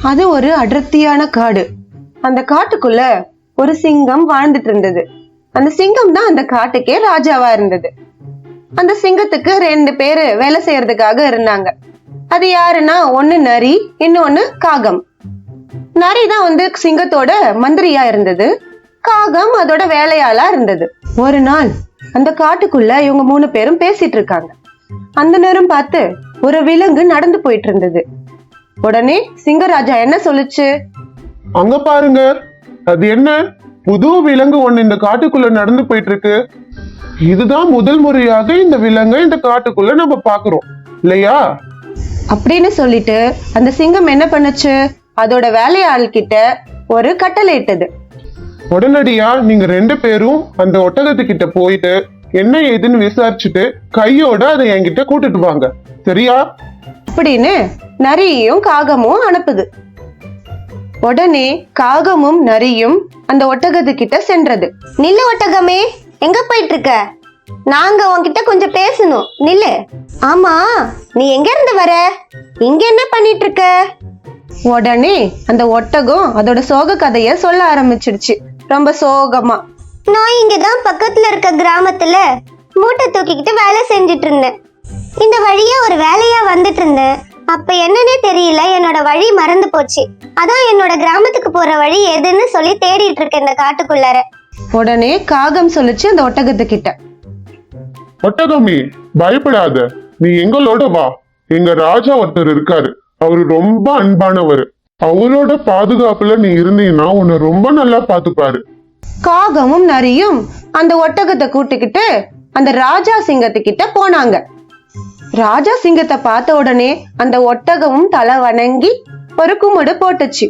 அது ஒரு அடர்த்தியான காடு. அந்த காட்டுக்குள்ள ஒரு சிங்கம் வாழ்ந்துட்டு இருந்தது. அந்த சிங்கம் தான் அந்த காட்டுக்கே ராஜாவா இருந்தது. அந்த சிங்கத்துக்கு 2 பேரு வேலை செய்யறதுக்காக இருந்தாங்க. அது யாருன்னா, ஒண்ணு நரி, இன்னொன்னு காகம். நரி தான் சிங்கத்தோட மந்திரியா இருந்தது. காகம் அதோட வேலையாளா இருந்தது. ஒரு நாள் அந்த காட்டுக்குள்ள இவங்க 3 பேரும் பேசிட்டு இருக்காங்க. அந்த நேரம் பார்த்து ஒரு விலங்கு நடந்து போயிட்டு இருந்தது. உடனே சிங்கராஜா என்ன சொல்லுச்சு? அங்க பாருங்க, அது என்ன புது விலங்கு ஒண்ணு இந்த காட்டுக்குள்ள நடந்து போயிட்டு இருக்கு. இதுதான் முதல் முறையாக இந்த விலங்கை இந்த காட்டுக்குள்ள நம்ம பாக்குறோம் இல்லையா? அப்படின்னு சொல்லிட்டு அந்த சிங்கம் என்ன பண்ணுச்சு? அதோட வேலையாள் கிட்ட ஒரு கட்டளை இட்டது. உடனடியா நீங்க 2 பேரும் அந்த ஒட்டகத்துக்கிட்ட போயிட்டு என்ன ஏதுன்னு விசாரிச்சுட்டு கையோட அதை என்கிட்ட கூட்டிட்டு வாங்க, சரியா? அப்படின்னு நரியும் காகமும் அனுப்புது. உடனே காகமும் நரியும் அந்த ஒட்டகத்துக்கிட்ட சென்றது. நில்லு ஒட்டகமே, எங்க போயிட்டு இருக்க? நாங்க உன்கிட்ட கொஞ்சம் பேசணும், நில்லு. ஆமா, நீ எங்க இருந்து வர? இங்க என்ன பண்ணிட்டு இருக்க? உடனே அந்த ஒட்டகம் அதோட சோக கதைய சொல்ல ஆரம்பிச்சிடுச்சு, ரொம்ப சோகமா. நான் இங்கதான் பக்கத்துல இருக்க கிராமத்துல மூட்டை தூக்கிக்கிட்டு வேலை செஞ்சுட்டு இருந்தேன். இந்த வழியா ஒரு வேலையா வந்துட்டு இருந்தேன். அப்ப என்னன்னே தெரியல, என்னோட வழி மறந்து போச்சு. அதான் என்னோட கிராமத்துக்கு போற வழி எதுன்னு சொல்லி தேடிட்டு இருக்கேன் இந்த காட்டுக்குள்ளார. உடனே காகம் சொல்லுச்சு அந்த ஒட்டகத்துக்கிட்ட, ஒட்டகமே பயப்படாத, நீ எங்களோட வா. எங்க ராஜா ஒருத்தர் இருக்காரு, அவரு ரொம்ப அன்பானவர். அவரோட பாதுகாப்புல நீ இருந்தீங்கன்னா உன்னை ரொம்ப நல்லா பாத்துப்பாரு. காகமும் நரியும் அந்த ஒட்டகத்தை கூட்டிக்கிட்டு அந்த ராஜா சிங்கத்துக்கிட்ட போனாங்க. ராஜா சிங்கத்தை பார்த்த உடனே அந்த ஒட்டகமும் தலை வணங்கி ஒரு கும்பிடு போட்டுச்சு.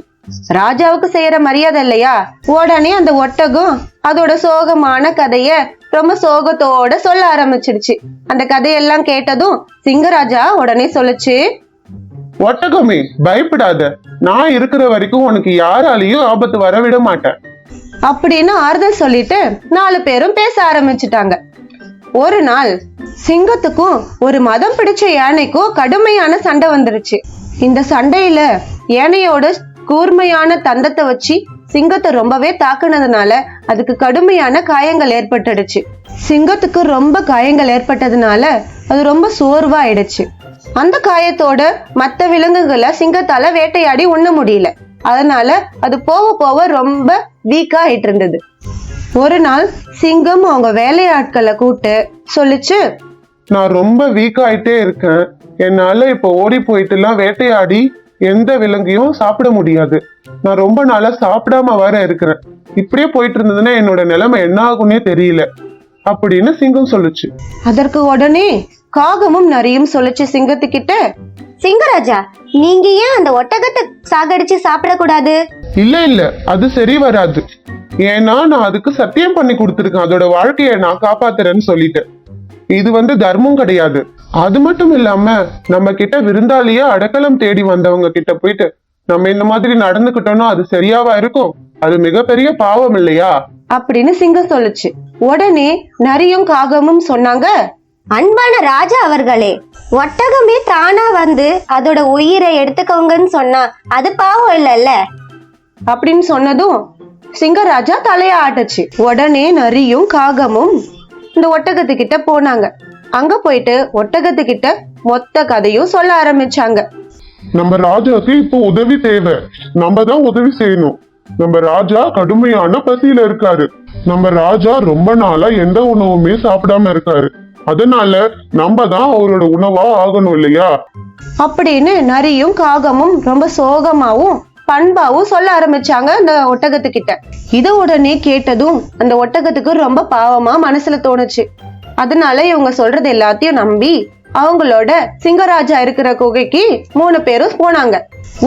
ராஜாவுக்கு செய்யற மரியாதை இல்லையா? உடனே அந்த ஒட்டகம் அதோட சோகமான கதைய ரொம்ப சோகத்தோட சொல்ல ஆரம்பிச்சிடுச்சு. அந்த கதையெல்லாம் கேட்டதும் சிங்கராஜா உடனே சொல்லுச்சு, ஒட்டகமே பயப்படாத, நான் இருக்கிற வரைக்கும் உனக்கு யாராலையும் ஆபத்து வரவிட மாட்டேன் அப்படின்னு ஆறுதல் சொல்லிட்டு 4 பேரும் பேச ஆரம்பிச்சுட்டாங்க. ஒரு நாள் சிங்கத்துக்கும் ஒரு மதம் பிடிச்ச யானைக்கும் கடுமையான சண்டை வந்துருச்சு. இந்த சண்டையில யானையோட கூர்மையான தந்தத்தை வச்சு சிங்கத்தை ரொம்பவே தாக்குனதுனால அதுக்கு கடுமையான காயங்கள் ஏற்பட்டுடுச்சு. சிங்கத்துக்கு ரொம்ப காயங்கள் ஏற்பட்டதுனால அது ரொம்ப சோர்வா ஆயிடுச்சு. அந்த காயத்தோட மற்ற விலங்குகளை சிங்கத்தால வேட்டையாடி உண்ண முடியல. அதனால அது போக போக ரொம்ப வீக்கா ஆயிட்டு இருந்தது. ஒரு நாள் சிங்கம் அவங்க வேலையாட்களை கூப்பிட்டு சொல்லிச்சு, நான் ரொம்ப வீக் ஆயிட்டே இருக்கேன். என்னால இப்ப ஓடி போயிட்டு எல்லாம் வேட்டையாடி எந்த விலங்கையும் சாப்பிட முடியாது. நான் ரொம்ப நாளா சாப்பிடாம வர இருக்கிறேன். இப்படியே போயிட்டு இருந்ததுன்னா என்னோட நிலைமை என்ன ஆகும்னே தெரியல அப்படின்னு சிங்கம் சொல்லுச்சு. அதற்கு உடனே காகமும் நரியும் சொல்லிச்சு சிங்கத்துக்கிட்ட, சிங்கராஜா, நீங்க ஏன் அந்த ஒட்டகத்தை சாகடிச்சு சாப்பிடக்கூடாது? இல்ல அது சரி வராது. ஏன்னா நான் அதுக்கு சத்தியம் பண்ணி கொடுத்துருக்கேன், அதோட வாழ்க்கையை நான் காப்பாத்துறேன்னு சொல்லிட்டேன். இது தர்மம் கிடையாது. அது மட்டும் இல்லாம நம்ம கிட்ட விருந்தாளியா அடக்கலம் தேடி வந்தவங்க கிட்ட போயிட்டு நம்ம இந்த மாதிரி நடந்துக்கிட்டோம்னா அது சரியாவா இருக்கும்? அது மிகப்பெரிய பாவம் இல்லையா? அப்படின்னு சிங்கம் சொல்லுச்சு. உடனே நரியும் காகமும் சொன்னாங்க, அன்பான ராஜா அவர்களே, ஒட்டகமே தானா வந்து அதோட உயிரை எடுத்துக்கோங்கன்னு சொன்னா அது பாவம் இல்லைல்ல? அப்படின்னு சொன்னதும் சிங்கராஜா தலைய ஆட்டுச்சு. உடனே நரியும் காகமும் இந்த ஒட்டகத்துக்கிட்ட போனாங்க. அங்க போயிட்டு ஒட்டகத்துக்கிட்ட மொத்த கதையும் சொல்ல ஆரம்பிச்சாங்க. நம்ம ராஜாக்கு இப்போ உதவி தேவை, நம்ம தான் உதவி செய்யணும். நம்ம ராஜா கடுமையான பசியில இருக்காரு. நம்ம ராஜா ரொம்ப நாளா எந்த உணவுமே சாப்பிடாம இருக்காரு. அதனால நம்ம தான் அவரோட உணவா ஆகணும் இல்லையா? அப்படின்னு நரியும் காகமும் ரொம்ப சோகமாவும் பண்பாவும் சொல்ல ஆரம்பிச்சாங்க அந்த ஒட்டகத்துக்கிட்ட. இத உடனே கேட்டதும் அந்த ஒட்டகத்துக்கு ரொம்ப பாவமா மனசுல தோணுச்சு. அதனால இவங்க சொல்றது எல்லாத்தையும் நம்பி அவங்களோட சிங்கராஜா இருக்கிற குகைக்கு 3 பேரும் போனாங்க.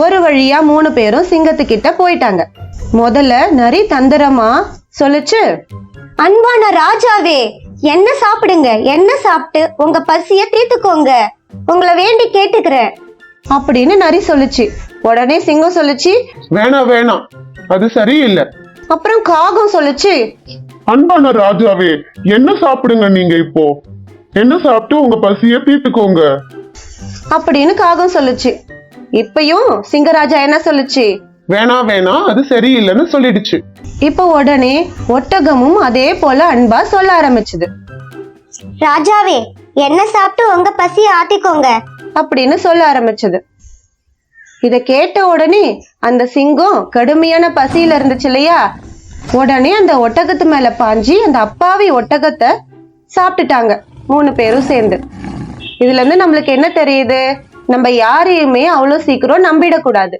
ஒரு வழியா 3 பேரும் சிங்கத்துக்கிட்ட போயிட்டாங்க. முதல்ல நரி தந்திரமா சொல்லுச்சு, அன்பான ராஜாவே, என்ன சாப்பிடுங்க, என்ன சாப்பிட்டு உங்க பசிய தீர்த்துக்கோங்க, உங்களை வேண்டி கேட்டுக்கிறேன் அப்படின்னு நரி சொல்லுச்சு. உடனே சிங்கம் சொல்லுச்சு, வேணாம் அது சரியில்லை. அப்புறம் காகம் சொல்லுச்சு, அன்பான ராஜாவே, என்ன சாப்பிடுங்க, நீங்க இப்போ என்ன சாப்பிட்டு உங்க பசிய தீர்த்துக்கோங்க அப்படின்னு காகம் சொல்லுச்சு. இப்பயும் சிங்கராஜா என்ன சொல்லுச்சு? வேணாம் வேணாம், அது சரியில்லைன்னு சொல்லிடுச்சு. இப்ப உடனே ஒட்டகமும் அதே போல அன்பா சொல்ல ஆரம்பிச்சுது. ராஜாவே, என்ன சாப்பிட்டு உங்க பசியை ஆத்திக்கோங்க. அப்படின்னு சொல்ல ஆரம்பிச்சது. இத கேட்ட உடனே அந்த சிங்கம் கடுமையான பசியில இருந்துச்சு இல்லையா, உடனே அந்த ஒட்டகத்து மேல பாஞ்சி அந்த அப்பாவி ஒட்டகத்தை சாப்பிட்டுட்டாங்க 3 பேரும் சேர்ந்து. இதுல இருந்து நம்மளுக்கு என்ன தெரியுது? நம்ம யாரையுமே அவ்வளவு சீக்கிரம் நம்பிடக்கூடாது.